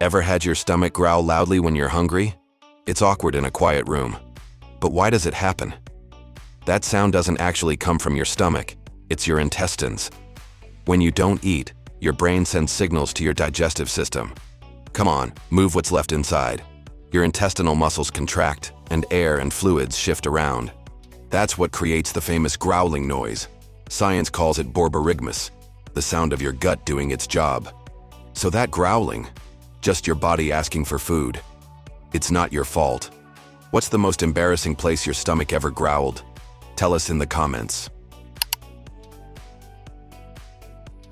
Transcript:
Ever had your stomach growl loudly when you're hungry? It's awkward in a quiet room. But why does it happen? That sound doesn't actually come from your stomach, it's your intestines. When you don't eat, your brain sends signals to your digestive system. Come on, move what's left inside. Your intestinal muscles contract, and air and fluids shift around. That's what creates the famous growling noise. Science calls it borborygmus, the sound of your gut doing its job. So that growling, just your body asking for food. It's not your fault. What's the most embarrassing place your stomach ever growled? Tell us in the comments.